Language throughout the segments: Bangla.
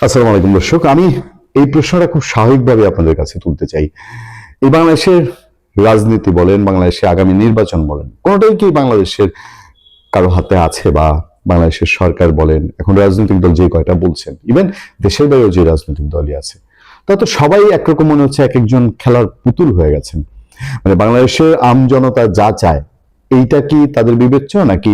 আসসালামু আলাইকুম দর্শক, আমি এই প্রশ্নটা খুব স্বাভাবিকভাবে আপনাদের কাছে তুলতে চাই। এই বাংলাদেশের রাজনীতি বলেন, বাংলাদেশে আগামী নির্বাচন বলেন, কোনোটাই কি বাংলাদেশের কারো হাতে আছে? বা বাংলাদেশের সরকার বলেন, এখন রাজনৈতিক দল যে কয়টা বলছেন, ইভেন দেশের বাইরেও যে রাজনৈতিক দলই আছে, তা তো সবাই একরকম মনে হচ্ছে এক একজন খেলার পুতুল হয়ে গেছেন। মানে বাংলাদেশের আম জনতা যা চায় এইটা কি তাদের বিবেচ্য, নাকি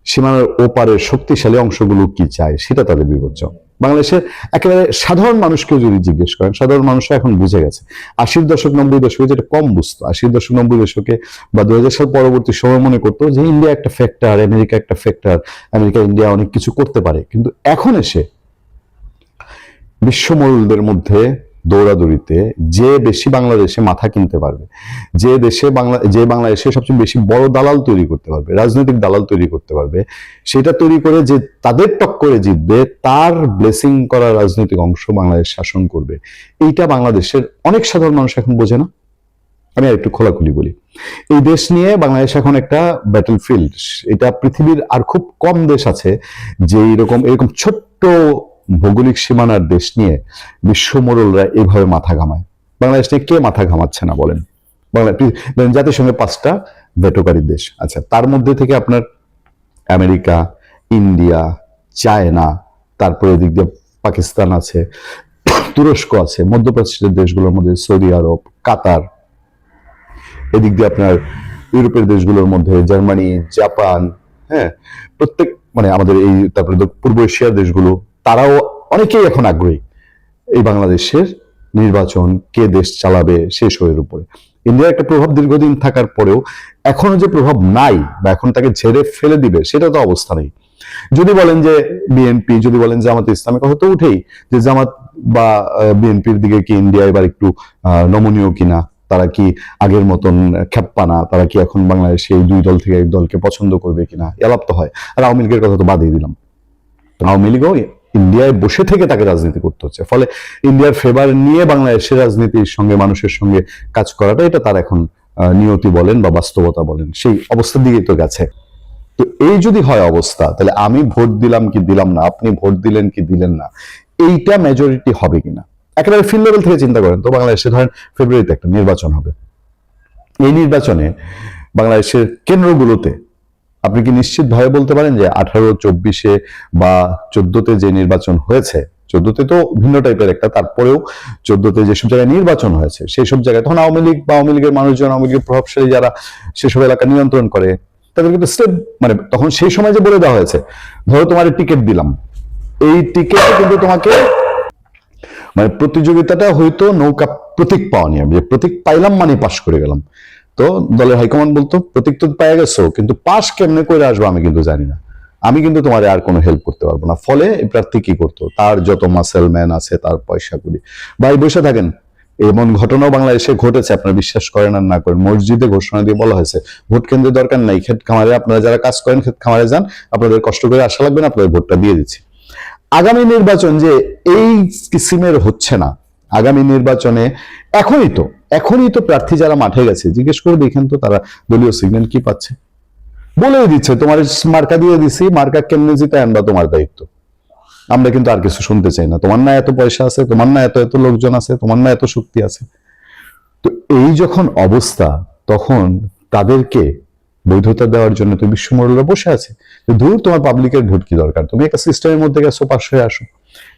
সীমানার ওপারের শক্তিশালী অংশগুলো কি চায় সেটা তাদের বিবেচ্য? বাংলাদেশের একেবারে সাধারণ মানুষকেও যদি জিজ্ঞেস করেন, সাধারণ মানুষরা এখন বুঝে গেছে। 80-র দশক 90-র দশকে যেটা কম বুঝতো, 80-র দশক 90-র দশকে বা 2000 সাল পরবর্তী সময় মনে করতো যে ইন্ডিয়া একটা ফ্যাক্টর, আমেরিকা একটা ফ্যাক্টর, আমেরিকা ইন্ডিয়া অনেক কিছু করতে পারে। কিন্তু এখন এসে বিশ্বমূল্যের মধ্যে দৌড়াদৌড়িতে যে বেশি বাংলাদেশে মাথা কিনতে পারবে, যে বাংলাদেশে সবচেয়ে বেশি বড় দালাল তৈরি করতে পারবে, রাজনৈতিক দালাল তৈরি করতে পারবে, সেটা তৈরি করে যে তাদের টক্করে জিতবে, তার ব্লেসিং করা রাজনৈতিক অংশ বাংলাদেশ শাসন করবে, এইটা বাংলাদেশের অনেক সাধারণ মানুষ এখন বোঝে না। আমি আর একটু খোলাখুলি বলি, এই দেশ নিয়ে বাংলাদেশ এখন একটা ব্যাটল ফিল্ড। এটা পৃথিবীর আর খুব কম দেশ আছে যে এরকম ছোট্ট ভৌগোলিক সীমানার দেশ নিয়ে বিশ্ব মোড়লরা এইভাবে মাথা ঘামায়। বাংলাদেশ নিয়ে কে মাথা ঘামাচ্ছে না বলেন? জাতিসংঘে 5টা ভেটোকারী দেশ, আচ্ছা, তার মধ্যে থেকে আপনার আমেরিকা, ইন্ডিয়া, চায়না, তারপরে এদিক দিয়ে পাকিস্তান আছে, তুরস্ক আছে, মধ্যপ্রাচ্যের দেশগুলোর মধ্যে সৌদি আরব, কাতার, এদিক দিয়ে আপনার ইউরোপের দেশগুলোর মধ্যে জার্মানি, জাপান, হ্যাঁ, প্রত্যেক মানে আমাদের এই তারপরে পূর্ব এশিয়ার দেশগুলো, তারাও অনেকেই এখন আগ্রহী এই বাংলাদেশের নির্বাচন কে দেশ চালাবে শেষ হয়ে উপরে। ইন্ডিয়ার একটা প্রভাব দীর্ঘদিন থাকার পরেও এখনো যে প্রভাব নাই বা এখন তাকে ঝেড়ে ফেলে দিবে সেটা তো অবস্থা নেই। যদি বলেন যে বিএনপি, যদি বলেন জামাত ইসলামের কথা তো উঠেই, যে জামাত বা বিএনপির দিকে কি ইন্ডিয়া এবার একটু নমনীয় কিনা, তারা কি আগের মতন খেপ্পানা, তারা কি এখন বাংলাদেশে এই দুই দল থেকে এক দলকে পছন্দ করবে কিনা, এলাপ তো হয়। আর আওয়ামী লীগের কথা তো বাদই দিলাম, আওয়ামী লীগও ইন্ডিয়ায় বসে থেকে তাকে রাজনীতি করতে হচ্ছে। ফলে ইন্ডিয়ার ফেভার নিয়ে বাংলাদেশের রাজনীতির সঙ্গে মানুষের সঙ্গে কাজ করাটা, এটা তার এখন নিয়তি বলেন বা বাস্তবতা বলেন, সেই অবস্থার দিকেই তো গেছে। তো এই যদি হয় অবস্থা, তাহলে আমি ভোট দিলাম কি দিলাম না, আপনি ভোট দিলেন কি দিলেন না, এইটা মেজরিটি হবে কিনা। একেবারে ফিল্ড লেভেল থেকে চিন্তা করেন তো, বাংলাদেশে ধরেন ফেব্রুয়ারিতে একটা নির্বাচন হবে। এই নির্বাচনে বাংলাদেশের কেন্দ্রগুলোতে আপনি কি নিশ্চিতভাবে বলতে পারেন যে 18, 24 বা 14-তে যে নির্বাচন হয়েছে, 14-তে তো ভিন্ন টাইপের একটা, তারপরেও 14-তে যেসব জায়গায় নির্বাচন হয়েছে সেই সব জায়গায় তখন আওয়ামী লীগ বা আওয়ামী লীগের মানুষজন, আওয়ামী লীগের প্রভাবশালী যারা সেসব এলাকা নিয়ন্ত্রণ করে, তাদের কিন্তু স্টেপ মানে তখন সেই সময় যে বলে দেওয়া হয়েছে, ধরো তোমার টিকিট দিলাম, এই টিকিটে কিন্তু তোমাকে মানে প্রতিযোগিতাটা হয়তো নৌকা প্রতীক পাওয়া নিয়ে, যে প্রতীক পাইলাম মানে পাশ করে গেলাম। তো দলের হাইকমান্ড বলতো প্রতীক তো পাই গেছো, কিন্তু পাশ কেমনে করে আসবো আমি কিন্তু জানি না, আমি কিন্তু তোমার আর কোনো হেল্প করতে পারবো না। ফলে এই প্রার্থী কি করতো, তার যত মাসেল ম্যান আছে তার পয়সা করি ভাই বসে থাকেন। এমন ঘটনাও বাংলাদেশে ঘটেছে, আপনারা বিশ্বাস করেন আর না করেন, মসজিদে ঘোষণা দিয়ে বলা হয়েছে ভোট কেন্দ্রের দরকার নাই, ক্ষেত খামারে আপনারা যারা কাজ করেন ক্ষেত খামারে যান, আপনাদের কষ্ট করে আসা লাগবে না, আপনাদের ভোটটা দিয়ে দিচ্ছি। আগামী নির্বাচন যে এই কিসিমের হচ্ছে না, আগামী নির্বাচনে এখনই তো প্রার্থী যারা মাঠে গেছে জিজ্ঞেস করে দেখেন তো তারা দলীয় সিগন্যাল কি পাচ্ছে, বলেই দিচ্ছে তোমার মার্কা দিয়ে দিছি, মার্কা কেমনে জিতে আনবা তোমার দায়িত্ব। আমরা কিন্তু আর কিছু শুনতে চাই না, তোমার না এত পয়সা আছে, তোমার না এত এত লোকজন আছে, তোমার না এত শক্তি আছে। তো এই যখন অবস্থা, তখন তাদেরকে বৈধতা দেওয়ার জন্য তো বিশ্বমোড়লরা বসে আছে। দূর, তোমার পাবলিকের ভোট কি দরকার, তুমি একটা সিস্টেমের মধ্যে গেছো, পাশ হয়ে আসো।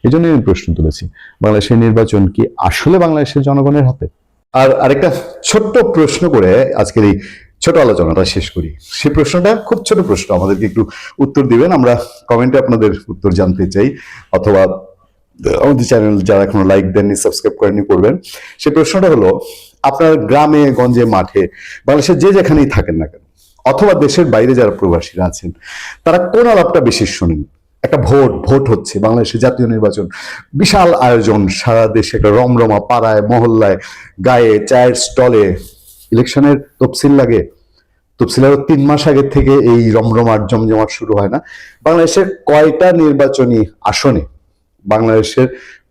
এই জন্য আমি প্রশ্ন তুলেছি, বাংলাদেশের নির্বাচন কি আসলে বাংলাদেশের জনগণের হাতে? আর আরেকটা ছোট্ট প্রশ্ন করে আজকের এই ছোট আলোচনাটা শেষ করি। সেই প্রশ্নটা খুব ছোট প্রশ্ন, আমাদেরকে একটু উত্তর দিবেন, আমরা কমেন্টে আপনাদের উত্তর জানতে চাই, অথবা আমাদের চ্যানেল যারা এখনো লাইক দেননি, সাবস্ক্রাইব করেননি, করবেন। সেই প্রশ্নটা হলো, আপনার গ্রামে গঞ্জে মাঠে বাংলাদেশের যে যেখানেই থাকেন না কেন, অথবা দেশের বাইরে যারা প্রবাসীরা আছেন, তারা কোন আলাপটা বেশি শোনেন? একটা ভোট হচ্ছে, বাংলাদেশের জাতীয় নির্বাচন, বিশাল আয়োজন, সারা দেশে একটা রমরমা, পাড়ায় মহল্লায় গায়ে চায়ের স্টলে ইলেকশনের তফসিল লাগে। তফসিলের 3 মাস আগে থেকে এই রমরমার জমজমাট শুরু হয় না? বাংলাদেশের কয়টা নির্বাচনী আসনে, বাংলাদেশের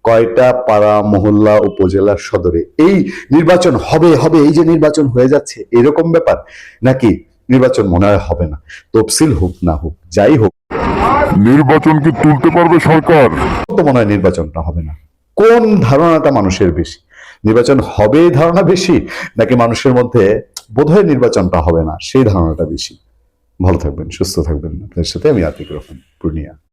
কয়টা পাড়া মহল্লা উপজেলা সদরে এই নির্বাচন হবে হবে, এই যে নির্বাচন হয়ে যাচ্ছে এরকম ব্যাপার, নাকি নির্বাচন মনে হয় হবে না। তফসিল হোক না হোক, যাই হোক, নির্বাচন কি তুলতে পারবে সরকার? তো মনে হয় নির্বাচনটা হবে না। কোন ধারণাটা মানুষের বেশি, নির্বাচন হবে এই ধারণা বেশি, নাকি মানুষের মধ্যে বোধহয় নির্বাচনটা হবে না সেই ধারণাটা বেশি? ভালো থাকবেন, সুস্থ থাকবেন। আপনার সাথে আমি আতিক রহমান, পূর্ণিয়া।